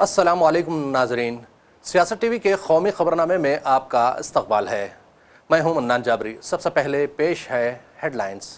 अस्सलामु अलैकुम नाजरीन, सियासत टीवी के कौमी खबरनामे में आपका इस्तकबाल है। मैं हूं मन्नान जाबरी। सबसे पहले पेश है हेडलाइंस।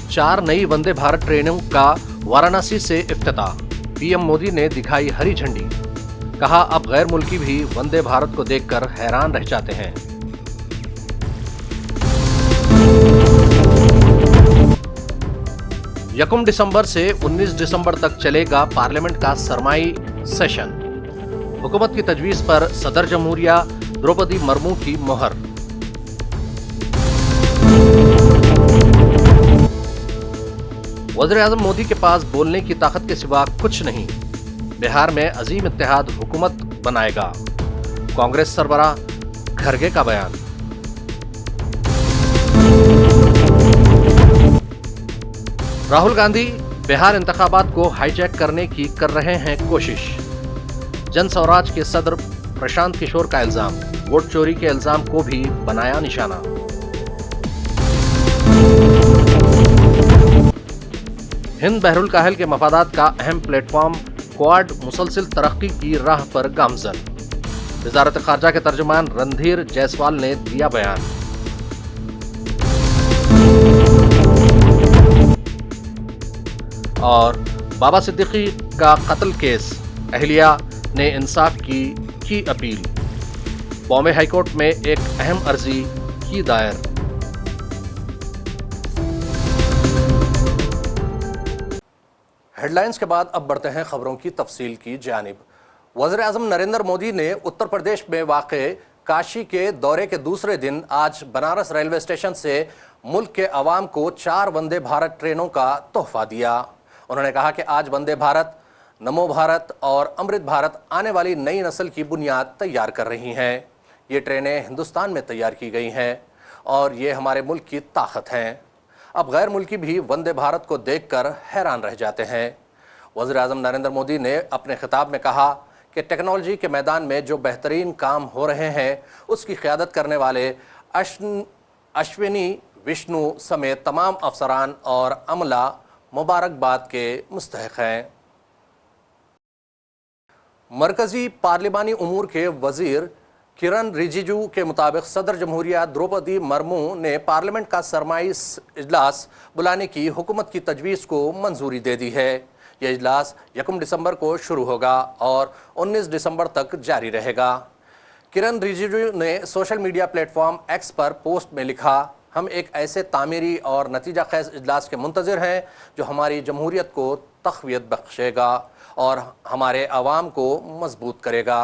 4 नई वंदे भारत ट्रेनों का वाराणसी से इफ्तिताह। पीएम मोदी ने दिखाई हरी झंडी। कहा अब गैर मुल्की भी वंदे भारत को देखकर हैरान रह जाते हैं। यकम दिसंबर से 19 दिसंबर तक चलेगा पार्लियामेंट का सरमाई सेशन। हुकूमत की तजवीज पर सदर जमहूरिया द्रौपदी मुर्मू की मोहर। वज़ीर-ए-आज़म मोदी के पास बोलने की ताकत के सिवा कुछ नहीं। बिहार में अजीम इत्तेहाद हुकूमत बनाएगा। कांग्रेस सरबराह खरगे का बयान। राहुल गांधी बिहार इंतखाबात को हाईजैक करने की कर रहे हैं कोशिश। जन स्वराज के सदर प्रशांत किशोर का इल्जाम। वोट चोरी के इल्जाम को भी बनाया निशाना। हिंद बहरुल काहिल के मफादात का अहम प्लेटफॉर्म क्वाड मुसलसिल तरक्की की राह पर गामजन। वजारत खारजा के तर्जुमान रणधीर जायसवाल ने दिया बयान। और बाबा सिद्दीकी का कत्ल केस, अहलिया ने इंसाफ की अपील। बॉम्बे हाईकोर्ट में एक अहम अर्जी की दायर। हेडलाइंस के बाद अब बढ़ते हैं खबरों की तफसील की जानिब। वज़ीर-ए-आज़म नरेंद्र मोदी ने उत्तर प्रदेश में वाक़े काशी के दौरे के दूसरे दिन आज बनारस रेलवे स्टेशन से मुल्क के अवाम को 4 वंदे भारत ट्रेनों का तोहफा दिया। उन्होंने कहा कि आज वंदे भारत, नमो भारत और अमृत भारत आने वाली नई नस्ल की बुनियाद तैयार कर रही हैं। ये ट्रेनें हिंदुस्तान में तैयार की गई हैं और ये हमारे मुल्क की ताकत हैं। अब गैर मुल्की भी वंदे भारत को देखकर हैरान रह जाते हैं। वज़ीर-ए-आज़म नरेंद्र मोदी ने अपने खिताब में कहा कि टेक्नोलॉजी के मैदान में जो बेहतरीन काम हो रहे हैं उसकी क़यादत करने वाले अश्विनी विष्णु समेत तमाम अफसरान और अमला मुबारकबाद के मुस्तहिक़ हैं। मरकज़ी पार्लिमानी उमूर के वज़ीर किरण रिजिजू के मुताबिक सदर जमहूरिया द्रौपदी मुर्मू ने पार्लियामेंट का सरमाई इजलास बुलाने की हुकूमत की तजवीज़ को मंजूरी दे दी है। यह इजलास 1 दिसंबर को शुरू होगा और 19 दिसंबर तक जारी रहेगा। किरण रिजिजू ने सोशल मीडिया प्लेटफॉर्म एक्स पर पोस्ट में लिखा, हम एक ऐसे तामीरी और नतीजा खैज इजलास के मुंतज़िर हैं जो हमारी जमहूरियत को तक़वियत बख्शेगा और हमारे अवाम को मजबूत करेगा।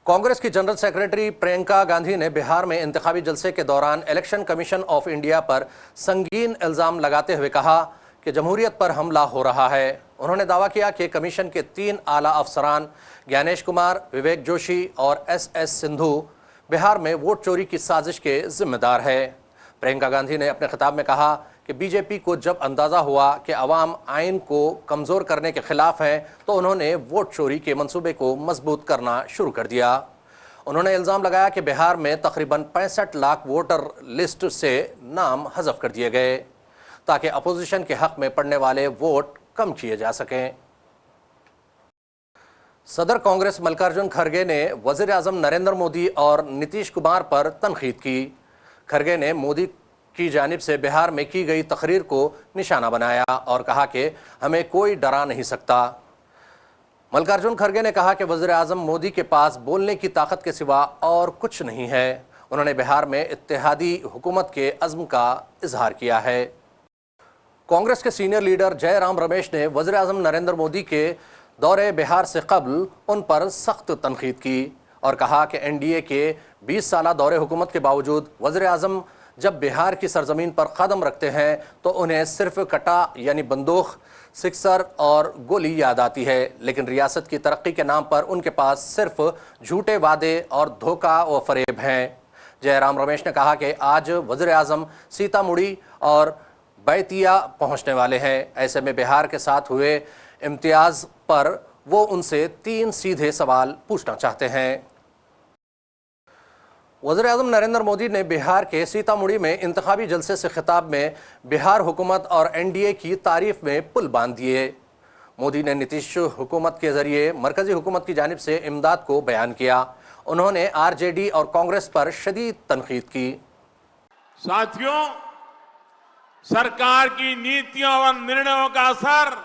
कांग्रेस की जनरल सेक्रेटरी प्रियंका गांधी ने बिहार में इंतखाबी जलसे के दौरान इलेक्शन कमीशन ऑफ इंडिया पर संगीन इल्ज़ाम लगाते हुए कहा कि जमहूरियत पर हमला हो रहा है। उन्होंने दावा किया कि कमीशन के 3 आला अफसरान ज्ञानेश कुमार, विवेक जोशी और एस सिंधु बिहार में वोट चोरी की साजिश के जिम्मेदार है। प्रियंका गांधी ने अपने खिताब में कहा कि बीजेपी को जब अंदाज़ा हुआ कि अवाम आइन को कमज़ोर करने के ख़िलाफ़ हैं तो उन्होंने वोट चोरी के मंसूबे को मजबूत करना शुरू कर दिया। उन्होंने इल्ज़ाम लगाया कि बिहार में तकरीबन 65 लाख वोटर लिस्ट से नाम हज़फ कर दिए गए ताकि अपोजिशन के हक़ में पड़ने वाले वोट कम किए जा सकें। सदर कांग्रेस मल्लिकार्जुन खरगे ने वज़ीर-ए-आज़म नरेंद्र मोदी और नीतीश कुमार पर तनकीद की। खरगे ने मोदी की जानिब से बिहार में की गई तकरीर को निशाना बनाया और कहा कि हमें कोई डरा नहीं सकता। मल्लिकार्जुन खरगे ने कहा कि वज़ीर-ए-आज़म मोदी के पास बोलने की ताकत के सिवा और कुछ नहीं है। उन्होंने बिहार में इत्तेहादी हुकूमत के अज़्म का इजहार किया है। कांग्रेस के सीनियर लीडर जयराम रमेश ने वज़ीर-ए-आज़म नरेंद्र मोदी के दौरे बिहार से कबल उन पर सख्त तनकीद की और कहा कि एनडीए के 20 साला दौरे हुकूमत के बावजूद वज़ीर-ए-आज़म जब बिहार की सरजमीन पर कदम रखते हैं तो उन्हें सिर्फ कटा यानी बंदूक, सिक्सर और गोली याद आती है, लेकिन रियासत की तरक्की के नाम पर उनके पास सिर्फ झूठे वादे और धोखा व फरेब हैं। जयराम रमेश ने कहा कि आज वज़ीर-ए-आज़म सीतामुढ़ी और बैतिया पहुंचने वाले हैं। ऐसे में बिहार के साथ हुए इम्तियाज़ पर वो उनसे 3 सीधे सवाल पूछना चाहते हैं। वज़ीर-ए-आज़म नरेंद्र मोदी ने बिहार के सीतामढ़ी में इंतखाबी जलसे से खिताब में बिहार हुकूमत और एनडीए की तारीफ में पुल बांध दिए। मोदी ने नीतीश हुकूमत के जरिए मरकजी हुकूमत की जानिब से इमदाद को बयान किया। उन्होंने आरजेडी और कांग्रेस पर शदीद तनकीद की। साथियों, सरकार की नीतियों और निर्णयों का असर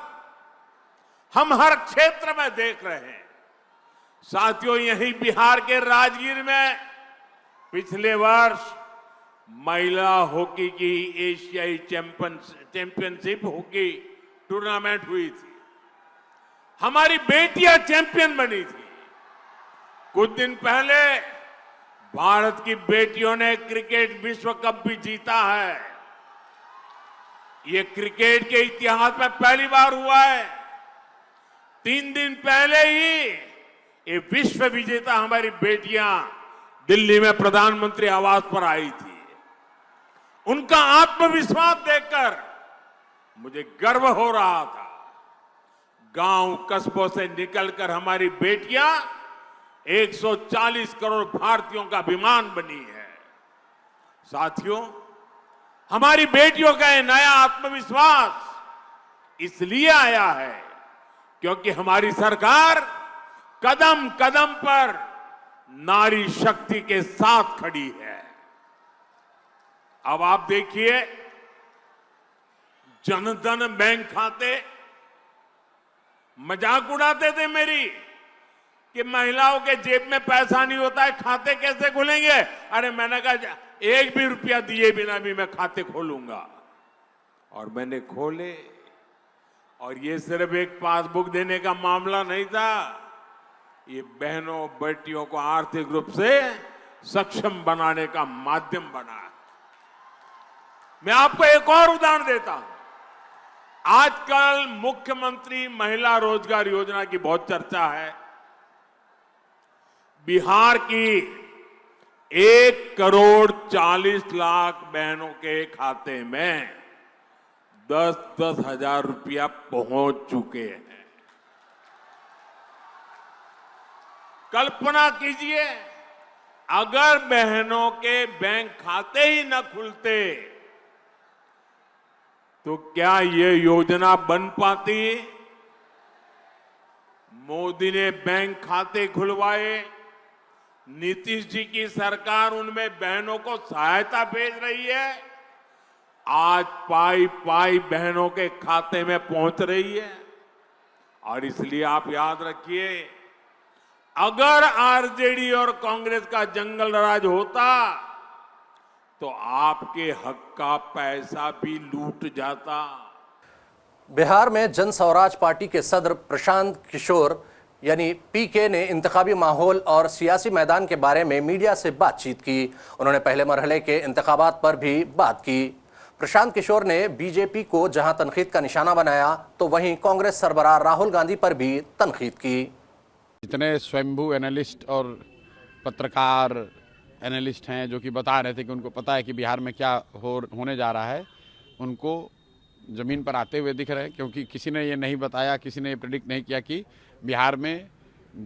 हम हर क्षेत्र में देख रहे हैं। साथियों, यही बिहार के राजगीर में पिछले वर्ष महिला हॉकी की एशियाई चैंपियनशिप हॉकी टूर्नामेंट हुई थी। हमारी बेटियां चैंपियन बनी थी। कुछ दिन पहले भारत की बेटियों ने क्रिकेट विश्व कप भी जीता है। ये क्रिकेट के इतिहास में पहली बार हुआ है। 3 दिन पहले ही ये विश्व विजेता हमारी बेटियां दिल्ली में प्रधानमंत्री आवास पर आई थी। उनका आत्मविश्वास देखकर मुझे गर्व हो रहा था। गांव कस्बों से निकलकर हमारी बेटियां 140 करोड़ भारतीयों का अभिमान बनी है। साथियों, हमारी बेटियों का ये नया आत्मविश्वास इसलिए आया है क्योंकि हमारी सरकार कदम कदम पर नारी शक्ति के साथ खड़ी है। अब आप देखिए, जनधन बैंक खाते, मजाक उड़ाते थे मेरी कि महिलाओं के जेब में पैसा नहीं होता है, खाते कैसे खुलेंगे। अरे मैंने कहा 1 भी रुपया दिए बिना भी मैं खाते खोलूंगा, और मैंने खोले। और ये सिर्फ एक पासबुक देने का मामला नहीं था, ये बहनों बेटियों को आर्थिक रूप से सक्षम बनाने का माध्यम बना है। मैं आपको एक और उदाहरण देता हूं। आजकल मुख्यमंत्री महिला रोजगार योजना की बहुत चर्चा है। बिहार की 1,40,00,000 बहनों के खाते में 10-10 हजार रुपया पहुंच चुके हैं। कल्पना कीजिए, अगर बहनों के बैंक खाते ही न खुलते तो क्या ये योजना बन पाती। मोदी ने बैंक खाते खुलवाए, नीतीश जी की सरकार उनमें बहनों को सहायता भेज रही है। आज पाई पाई बहनों के खाते में पहुंच रही है। और इसलिए आप याद रखिए, अगर आरजेडी और कांग्रेस का जंगल राज होता तो आपके हक का पैसा भी लूट जाता। बिहार में जन स्वराज पार्टी के सदर प्रशांत किशोर यानी पीके ने इंतखाबी माहौल और सियासी मैदान के बारे में मीडिया से बातचीत की। उन्होंने पहले मरहले के इंतखाबात पर भी बात की। प्रशांत किशोर ने बीजेपी को जहां तनकीद का निशाना बनाया तो वहीं कांग्रेस सरबराह राहुल गांधी पर भी तनकीद की। जितने स्वयंभू एनालिस्ट और पत्रकार एनालिस्ट हैं जो कि बता रहे थे कि उनको पता है कि बिहार में क्या होने जा रहा है, उनको ज़मीन पर आते हुए दिख रहे हैं। क्योंकि किसी ने ये नहीं बताया, किसी ने ये प्रेडिक्ट नहीं किया कि बिहार में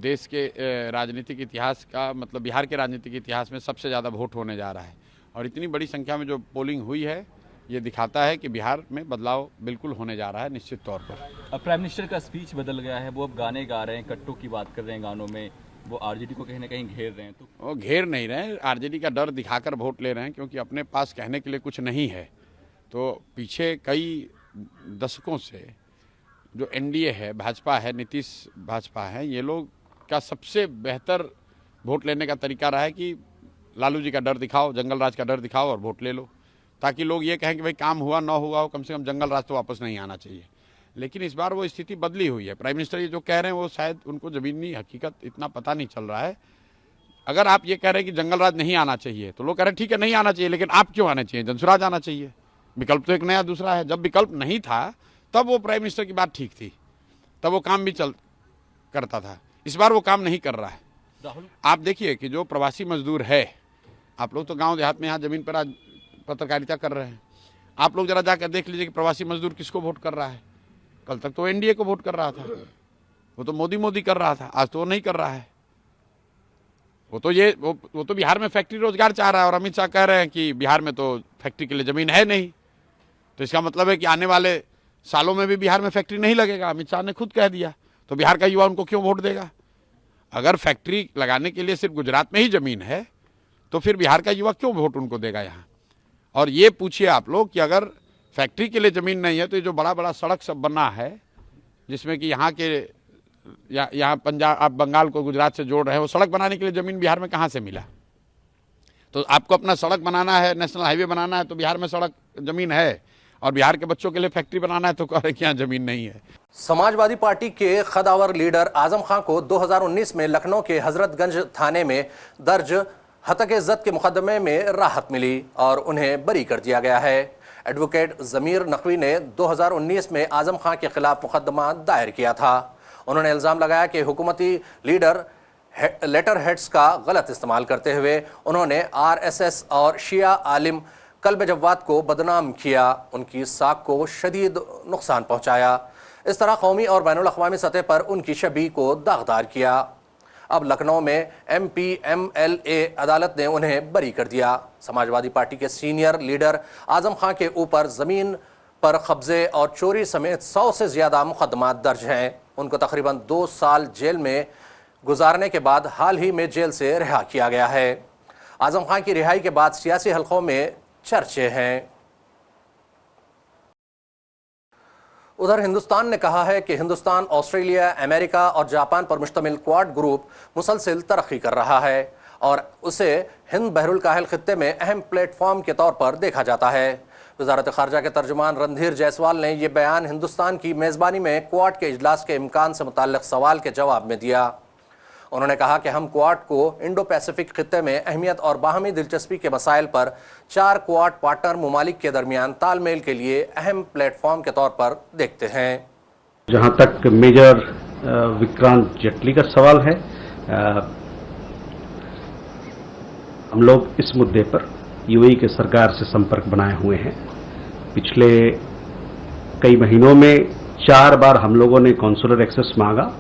देश के राजनीतिक इतिहास का मतलब बिहार के राजनीतिक इतिहास में सबसे ज़्यादा वोट होने जा रहा है। और इतनी बड़ी संख्या में जो पोलिंग हुई है, ये दिखाता है कि बिहार में बदलाव बिल्कुल होने जा रहा है निश्चित तौर पर। अब प्राइम मिनिस्टर का स्पीच बदल गया है, वो अब गाने गा रहे हैं, कट्टों की बात कर रहे हैं गानों में, वो आरजेडी को कहीं ना कहीं घेर रहे हैं। तो वो घेर नहीं रहे हैं, आरजेडी का डर दिखाकर वोट ले रहे हैं क्योंकि अपने पास कहने के लिए कुछ नहीं है। तो पीछे कई दशकों से जो एनडीए है, भाजपा है, नीतीश भाजपा है, ये लोग का सबसे बेहतर वोट लेने का तरीका रहा है कि लालू जी का डर दिखाओ, जंगल राज का डर दिखाओ और वोट ले लो, ताकि लोग ये कहें कि भाई काम हुआ ना हुआ हो, कम से कम जंगल राज तो वापस नहीं आना चाहिए। लेकिन इस बार वो स्थिति बदली हुई है। प्राइम मिनिस्टर ये जो कह रहे हैं वो शायद उनको ज़मीनी हकीकत इतना पता नहीं चल रहा है। अगर आप ये कह रहे हैं कि जंगल राज नहीं आना चाहिए तो लोग कह रहे हैं ठीक है नहीं आना चाहिए, लेकिन आप क्यों आना चाहिए, जनसुराज आना चाहिए। विकल्प तो एक नया दूसरा है। जब विकल्प नहीं था तब वो प्राइम मिनिस्टर की बात ठीक थी, तब वो काम भी करता था। इस बार वो काम नहीं कर रहा है। राहुल, आप देखिए कि जो प्रवासी मजदूर है, आप लोग तो गांव देहात में यहाँ ज़मीन पर आज पत्रकारिता कर रहे हैं, आप लोग जरा जाकर देख लीजिए कि प्रवासी मजदूर किसको वोट कर रहा है। कल तक तो एनडीए को वोट कर रहा था, वो तो मोदी कर रहा था, आज तो वो नहीं कर रहा है। वो तो बिहार में फैक्ट्री रोजगार चाह रहा है, और अमित शाह कह रहे हैं कि बिहार में तो फैक्ट्री के लिए ज़मीन है नहीं। तो इसका मतलब है कि आने वाले सालों में भी बिहार में फैक्ट्री नहीं लगेगा। अमित शाह ने खुद कह दिया, तो बिहार का युवा उनको क्यों वोट देगा? अगर फैक्ट्री लगाने के लिए सिर्फ गुजरात में ही ज़मीन है तो फिर बिहार का युवा क्यों वोट उनको देगा यहाँ? और ये पूछिए आप लोग कि अगर फैक्ट्री के लिए ज़मीन नहीं है तो ये जो बड़ा बड़ा सड़क सब बना है, जिसमें कि यहाँ पंजाब, आप बंगाल को गुजरात से जोड़ रहे हैं, वो सड़क बनाने के लिए ज़मीन बिहार में कहाँ से मिला? तो आपको अपना सड़क बनाना है, नेशनल हाईवे बनाना है, तो बिहार में सड़क ज़मीन है, और बिहार के बच्चों के लिए फैक्ट्री बनाना है तो कह रहे कि यहाँ ज़मीन नहीं है। समाजवादी पार्टी के खदावर लीडर आजम खां को 2019 में लखनऊ के हजरतगंज थाने में दर्ज हत्या-ए-इज्जत के मुकदमे में राहत मिली और उन्हें बरी कर दिया गया है। एडवोकेट ज़मीर नकवी ने 2019 में आजम खां के खिलाफ मुकदमा दायर किया था। उन्होंने इल्ज़ाम लगाया कि हुकूमती लीडर लेटर हेड्स का गलत इस्तेमाल करते हुए उन्होंने RSS और शिया आलिम कल्ब जव्वाद को बदनाम किया, उनकी साख को शदीद नुकसान पहुंचाया। इस तरह कौमी और बैनुल अक़वामी सतह पर उनकी छवि को दागदार किया। अब लखनऊ में MPMLA अदालत ने उन्हें बरी कर दिया। समाजवादी पार्टी के सीनियर लीडर आजम खां के ऊपर ज़मीन पर कब्जे और चोरी समेत 100 से ज़्यादा मुकदमा दर्ज हैं। उनको तकरीबन 2 साल जेल में गुजारने के बाद हाल ही में जेल से रिहा किया गया है। आजम खां की रिहाई के बाद सियासी हलकों में चर्चे हैं। उधर हिंदुस्तान ने कहा है कि हिंदुस्तान, ऑस्ट्रेलिया, अमेरिका और जापान पर मुश्तमिल क्वाड ग्रुप मुसलसल तरक्की कर रहा है और उसे हिंद बहरुल काहिल खित्ते में अहम प्लेटफॉर्म के तौर पर देखा जाता है। वज़ारत ख़ारजा के तर्जुमान रणधीर जायसवाल ने यह बयान हिंदुस्तान की मेज़बानी में क्वाड के इजलास के इम्कान से मुताल्लिक़ सवाल के जवाब में दिया। उन्होंने कहा कि हम क्वाड को इंडो पैसिफिक खित्ते में अहमियत और बाहमी दिलचस्पी के मसाइल पर 4 क्वाड पार्टनर ममालिक के दरमियान तालमेल के लिए अहम प्लेटफॉर्म के तौर पर देखते हैं। जहां तक मेजर विक्रांत जेटली का सवाल है, हम लोग इस मुद्दे पर यूएई के सरकार से संपर्क बनाए हुए हैं। पिछले कई महीनों में 4 बार हम लोगों ने कॉन्सुलर एक्सेस मांगा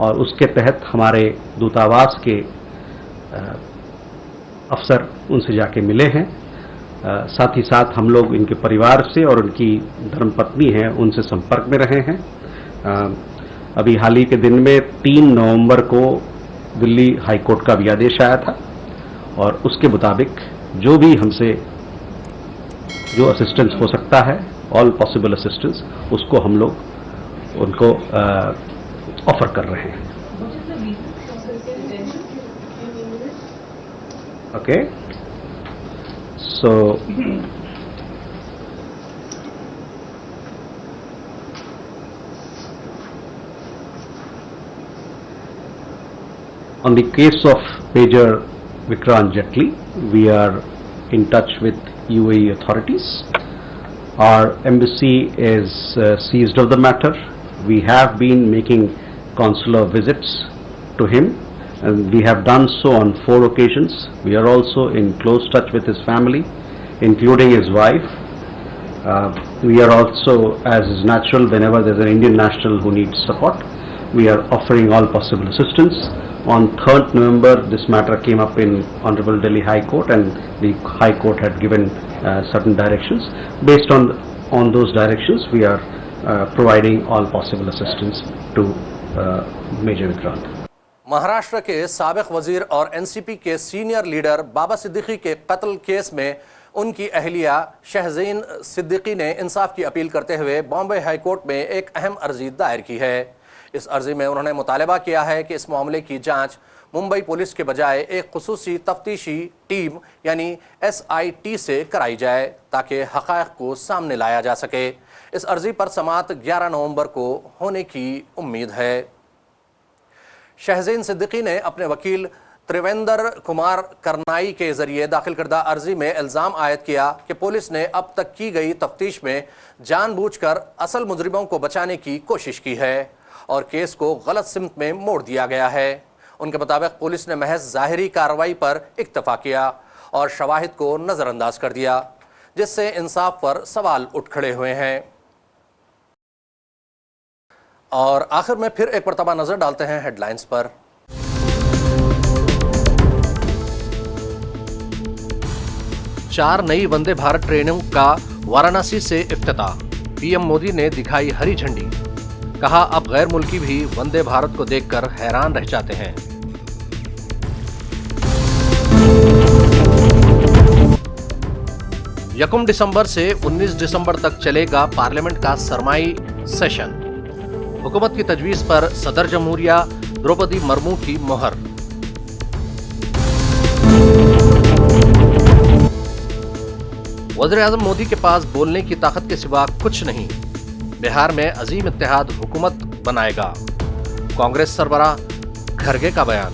और उसके तहत हमारे दूतावास के अफसर उनसे जाके मिले हैं। साथ ही साथ हम लोग इनके परिवार से और उनकी धर्मपत्नी हैं उनसे संपर्क में रहे हैं। अभी हाल ही के दिन में 3 नवंबर को दिल्ली हाई कोर्ट का भी आदेश आया था और उसके मुताबिक जो भी हमसे जो असिस्टेंस हो सकता है, ऑल पॉसिबल असिस्टेंस, उसको हम लोग उनको ऑफर कर रहे हैं। Okay, so on the case of Major Vikrant Jetli, we are in touch with UAE authorities. Our embassy is seized of the matter. We have been making consular visits to him, and we have done so on 4 occasions. We are also in close touch with his family, including his wife. We are also, as is natural, whenever there's an Indian national who needs support, we are offering all possible assistance. On 3rd November, this matter came up in Honorable Delhi High Court, and the High Court had given certain directions. Based on those directions, we are providing all possible assistance to Major Vikrant. Maharashtra के साबिक वजीर और NCP के senior leader बाबा सिद्दीकी के कत्ल case में उनकी अहलिया शहज़ीन सिद्दीकी ने इंसाफ की अपील करते हुए बॉम्बे हाई कोर्ट में एक अहम अर्जी दायर की है। इस अर्जी में उन्होंने मुतालबा किया है कि इस मामले की जांच मुंबई पुलिस के बजाय एक खुसूसी तफ्तीशी टीम यानी SIT से कराई जाए ताकि हक़ाइक़ को सामने लाया जा सके। इस अर्जी पर समाअत 11 नवंबर को होने की उम्मीद है। शहज़ीन सिद्दीकी ने अपने वकील त्रिवेंद्र कुमार करनाई के जरिए दाखिल करदा अर्जी में इल्ज़ाम आयद किया कि पुलिस ने अब तक की गई तफ्तीश में जानबूझकर असल मुजरिमों को बचाने की कोशिश की है और केस को गलत सिमत में मोड़ दिया गया है। उनके मुताबिक पुलिस ने महज ज़ाहिरी कार्रवाई पर इक्तफा किया और शवाहिद को नज़रअंदाज कर दिया, जिससे इंसाफ पर सवाल उठ खड़े हुए हैं। और आखिर में फिर एक मरतबा नजर डालते हैं हेडलाइंस पर। 4 नई वंदे भारत ट्रेनों का वाराणसी से इफ्तिताह। पीएम मोदी ने दिखाई हरी झंडी। कहा अब गैर मुल्की भी वंदे भारत को देखकर हैरान रह जाते हैं। यकम दिसंबर से 19 दिसंबर तक चलेगा पार्लियामेंट का सरमाई सेशन। हुकूमत की तजवीज पर सदर जमहूरिया द्रौपदी मुर्मू की मोहर। वज़ीर-ए-आज़म मोदी के पास बोलने की ताकत के सिवा कुछ नहीं। बिहार में अजीम इत्तेहाद हुकूमत बनाएगा। कांग्रेस सरबराह खरगे का बयान।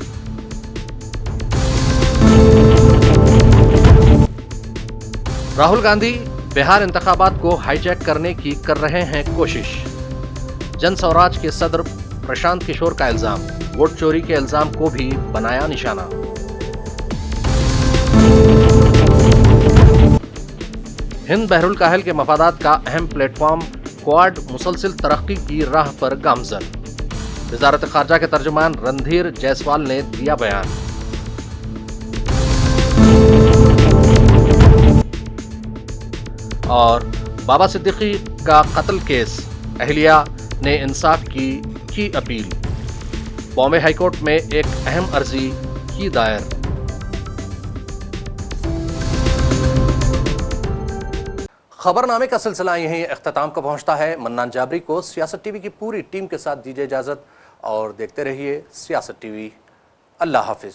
राहुल गांधी बिहार इंतखाबात को हाईजैक करने की कर रहे हैं कोशिश। जन स्वराज के सदर प्रशांत किशोर का इल्जाम। वोट चोरी के इल्जाम को भी बनाया निशाना। हिंद बहरुल काहिल के मफादात का अहम प्लेटफॉर्म क्वाड मुसलसिल तरक्की की राह पर गामजन। वजारत खारजा के तर्जुमान रणधीर जायसवाल ने दिया बयान। और बाबा सिद्दीकी का कत्ल केस, अहलिया ने इंसाफ की अपील। बॉम्बे हाईकोर्ट में एक अहम अर्जी की दायर। खबरनामे का सिलसिला यहीं इख्तिताम को पहुंचता है। मन्नान जाबरी को सियासत टीवी की पूरी टीम के साथ दीजिए इजाजत और देखते रहिए सियासत टीवी। अल्लाह हाफिज।